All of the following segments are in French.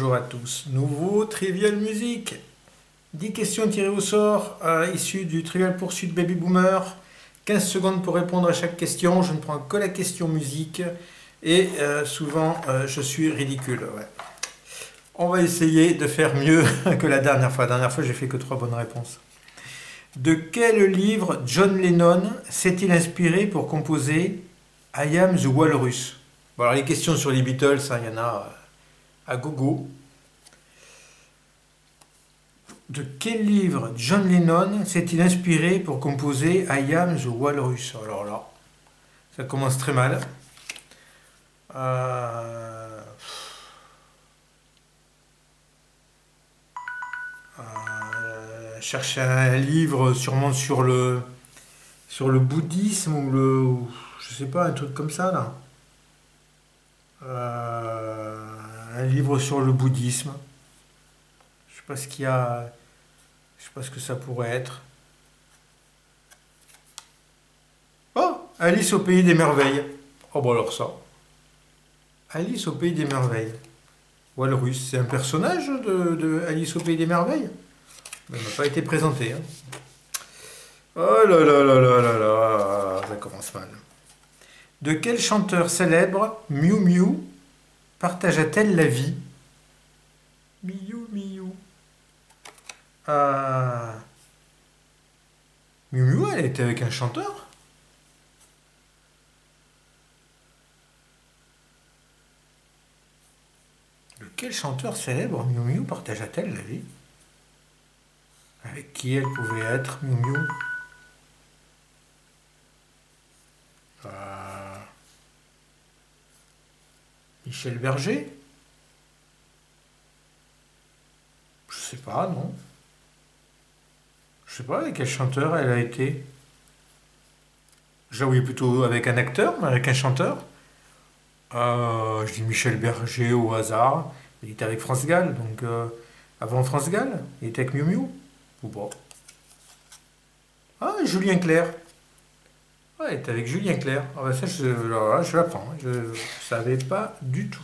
Bonjour à tous. Nouveau Trivial Musique. 10 questions tirées au sort issues du Trivial Pursuit Baby Boomer. 15 secondes pour répondre à chaque question. Je ne prends que la question musique. Et souvent, je suis ridicule. Ouais. On va essayer de faire mieux que la dernière fois. La dernière fois, j'ai fait que 3 bonnes réponses. De quel livre John Lennon s'est-il inspiré pour composer I Am the Walrus? Bon, alors les questions sur les Beatles, il y en a à gogo. De quel livre John Lennon s'est-il inspiré pour composer I Am the Walrus? Alors là, ça commence très mal. Chercher un livre sûrement sur le bouddhisme je sais pas, un truc comme ça là. Un livre sur le bouddhisme. Je sais pas ce qu'il y a. Je sais pas ce que ça pourrait être. Oh, Alice au pays des merveilles. Oh bon alors ça. Alice au pays des merveilles. Walrus, c'est un personnage de Alice au pays des merveilles? Mais il n'a pas été présenté. Hein. Oh là là là là là là, ça commence mal. De quel chanteur célèbre Miu Miu partagea-t-elle la vie? Miu Miu. Miu Miu, elle était avec un chanteur? De quel chanteur célèbre Miu Miu partagea-t-elle la vie? Avec qui elle pouvait être, Miu Miu? Michel Berger? Je sais pas, non. Je sais pas avec quel chanteur elle a été. Je la voyais plutôt avec un acteur, mais avec un chanteur. Je dis Michel Berger au hasard. Il était avec France Gall, donc avant France Gall, il était avec Miu Miu. Ou pas. Ah, Julien Clerc. Ouais, il était avec Julien Clerc. Ah bah ça, je l'apprends. Je ne savais pas du tout.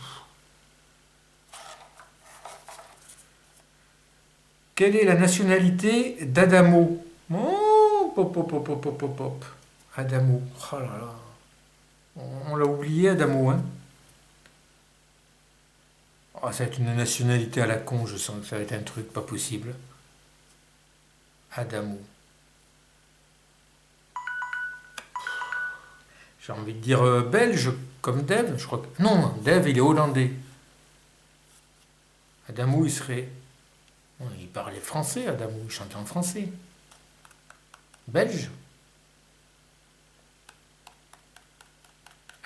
Quelle est la nationalité d'Adamo? Oh, pop, pop, pop, pop, pop, pop. Adamo. Oh là là. On l'a oublié, Adamo, hein? Oh, ça va être une nationalité à la con, je sens que ça va être un truc pas possible. Adamo. J'ai envie de dire belge, comme Dev, je crois que... Non, Dev, il est hollandais. Adamo, il serait... Il parlait français, Adamo, il chantait en français. Belge?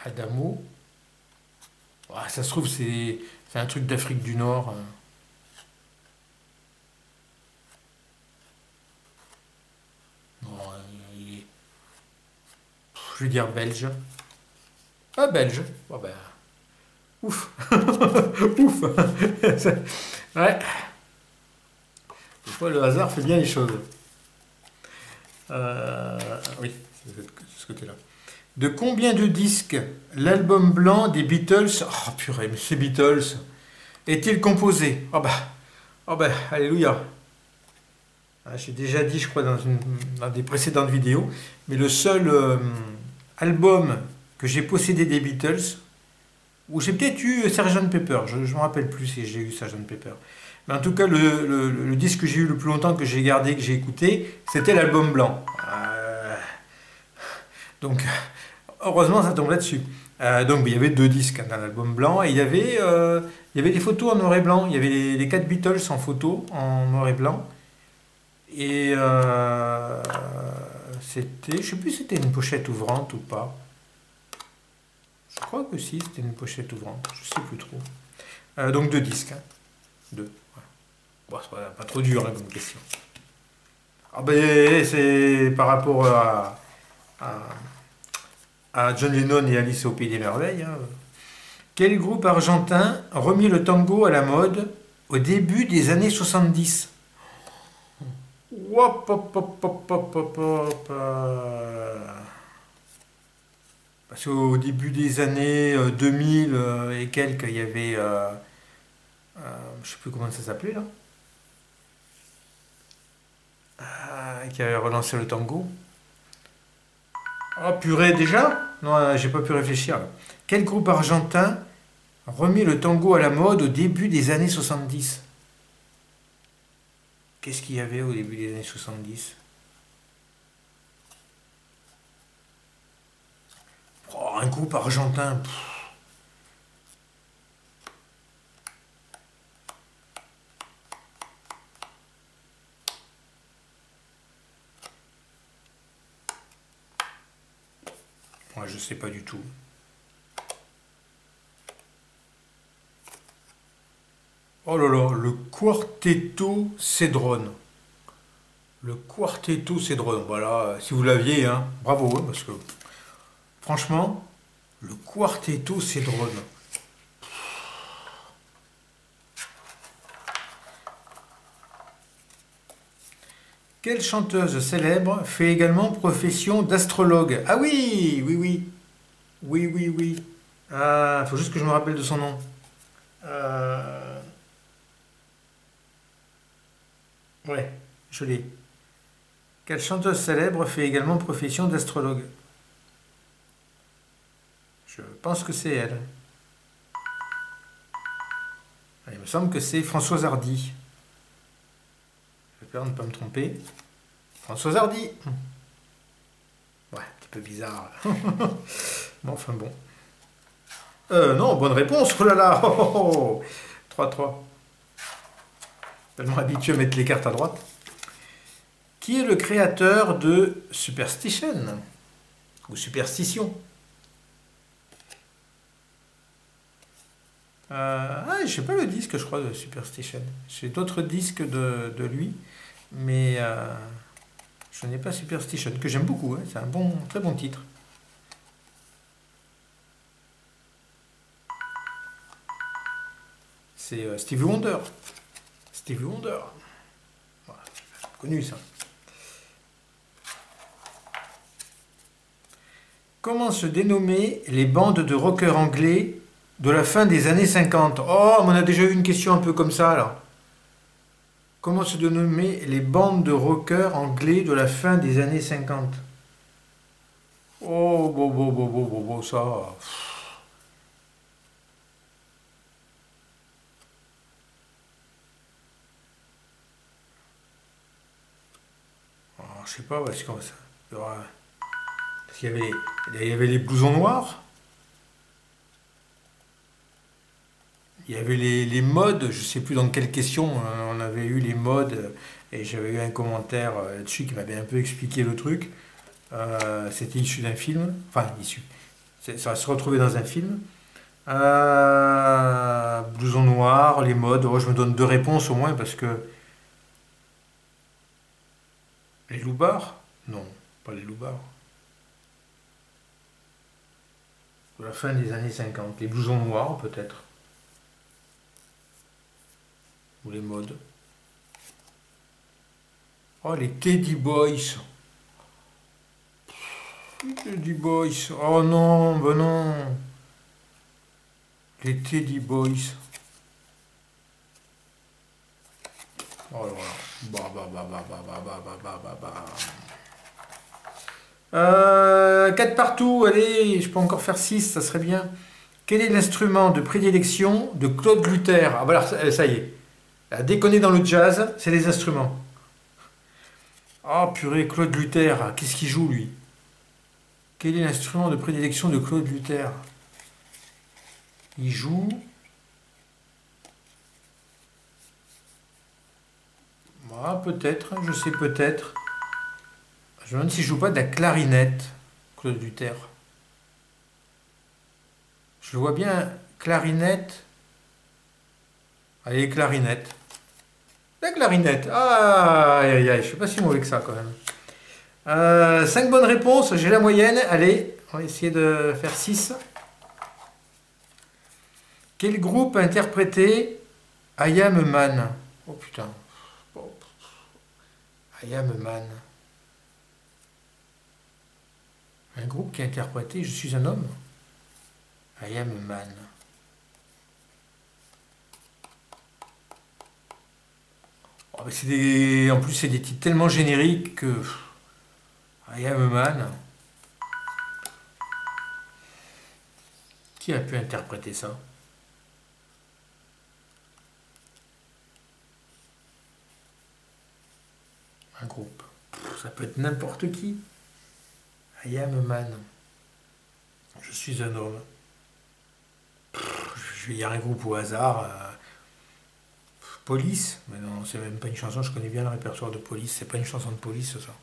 Adamo? Oh, ça se trouve, c'est un truc d'Afrique du Nord. Bon, je vais dire belge. Ah, belge. Oh, ben... Ouf. Ouf. Ouais. Des fois, le hasard fait bien les choses. Oui, c'est de ce côté-là. De combien de disques l'album blanc des Beatles, oh purée, mais ces Beatles, est-il composé? Oh bah, alléluia. J'ai déjà dit, je crois, dans des précédentes vidéos, mais le seul album que j'ai possédé des Beatles, où j'ai peut-être eu Sgt Pepper, je ne me rappelle plus si j'ai eu Sgt Pepper. Mais en tout cas, le disque que j'ai eu le plus longtemps, que j'ai gardé, que j'ai écouté, c'était l'album blanc. Donc, heureusement, ça tombe là-dessus. Donc, il y avait 2 disques dans l'album blanc, et il y avait des photos en noir et blanc. Il y avait les 4 Beatles en photo, en noir et blanc. Et c'était, je ne sais plus si c'était une pochette ouvrante ou pas. Je crois que si, c'était une pochette ouvrante. Je ne sais plus trop. Donc 2 disques. Hein. 2. Bon, c'est pas trop dur, la bonne question. Ah ben, c'est par rapport à John Lennon et Alice au pays des merveilles. Hein. Quel groupe argentin remis le tango à la mode au début des années 70? Hop, hop, hop, hop, hop, hop, hop. Parce qu'au début des années 2000 et quelques, il y avait je sais plus comment ça s'appelait là. Qui avait relancé le tango. Oh purée déjà? Non, j'ai pas pu réfléchir là. Quel groupe argentin a remis le tango à la mode au début des années 70? Qu'est-ce qu'il y avait au début des années 70? Oh, un groupe argentin. Moi, je sais pas du tout. Oh là là, le Quartetto Cedrone. Le Quartetto Cedrone. Voilà, si vous l'aviez, hein, bravo, hein, parce que franchement, le Quartetto Cedrone. Quelle chanteuse célèbre fait également profession d'astrologue? Ah oui, oui, oui. Oui, oui, oui. Ah, faut juste que je me rappelle de son nom. Euh, Ouais, je l'ai. Quelle chanteuse célèbre fait également profession d'astrologue? Je pense que c'est elle. Il me semble que c'est Françoise Hardy. J'espère ne pas me tromper. Françoise Hardy. Ouais, un petit peu bizarre. Bon, enfin bon. Non, bonne réponse. Oh là là. Oh, oh, oh. 3-3. Tellement habitué à mettre les cartes à droite. Qui est le créateur de Superstition? Ou Superstition? Je sais pas le disque, je crois, de Superstition. J'ai d'autres disques de lui, mais je n'ai pas Superstition, que j'aime beaucoup. Hein, c'est un bon, très bon titre. C'est Stevie Wonder. Stevie Wonder. Voilà, connu ça. Comment se dénommaient les bandes de rockers anglais de la fin des années 50? Oh, on a déjà eu une question un peu comme ça, là. Comment se dénommaient les bandes de rockers anglais de la fin des années 50? Oh, bon, ça. Oh, je sais pas, parce que ça. Parce qu'il y avait les blousons noirs. Il y avait les modes, je sais plus dans quelle question on avait eu les modes, et j'avais eu un commentaire là-dessus qui m'avait un peu expliqué le truc. C'était issu d'un film, enfin issu, ça se retrouvait dans un film. Blouson noir, les modes, oh, je me donne deux réponses au moins parce que. Les loupards? Non, pas les loupards. De la fin des années 50. Les blousons noirs peut-être. Ou les modes. Oh, les Teddy Boys. Les Teddy Boys. Oh non, ben non. Les Teddy Boys. Oh là là. Bah. 4 partout, allez, je peux encore faire 6, ça serait bien. Quel est l'instrument de prédilection de Claude Luther? Ah bah alors, ça y est. La déconner dans le jazz, c'est les instruments. Oh purée, Claude Luther, qu'est-ce qu'il joue lui? Quel est l'instrument de prédilection de Claude Luther? Il joue. Ah, peut-être, je sais peut-être. Je me demande s'il joue pas de la clarinette, Claude Luther. Je le vois bien, clarinette. Allez, clarinette. La clarinette. Ah, aïe, aïe, aïe, je suis pas si mauvais que ça quand même. 5 bonnes réponses, j'ai la moyenne. Allez, on va essayer de faire 6. Quel groupe a interprété I Am a Man? Oh putain. I Am a Man. Un groupe qui a interprété Je suis un homme? I Am a Man. Oh, mais en plus, c'est des titres tellement génériques que... I Am a Man. Qui a pu interpréter ça? Un groupe. Ça peut être n'importe qui. I Am a Man. Je suis un homme. Je vais dire un groupe au hasard. Police. Mais non, c'est même pas une chanson. Je connais bien le répertoire de Police. C'est pas une chanson de Police, ça.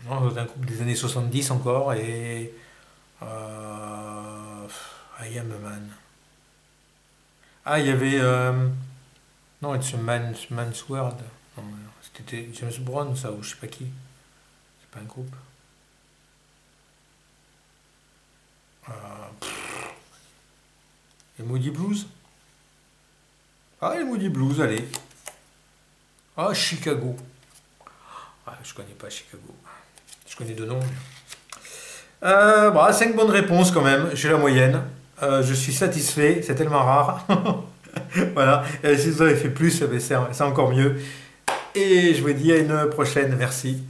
Non, c'est un groupe des années 70 encore. Et... I Am a Man. Ah, il y avait... non, It's a Man's World. Non, c'était James Brown, ça, ou je sais pas qui. C'est pas un groupe. Euh, les Moody Blues. Ah, les Moody Blues, allez. Ah, Chicago. Ah, je connais pas Chicago. Je connais deux noms. Bah, 5 bonnes réponses quand même. J'ai la moyenne. Je suis satisfait. C'est tellement rare. Voilà. Et si vous avez fait plus, c'est encore mieux. Et je vous dis à une prochaine. Merci.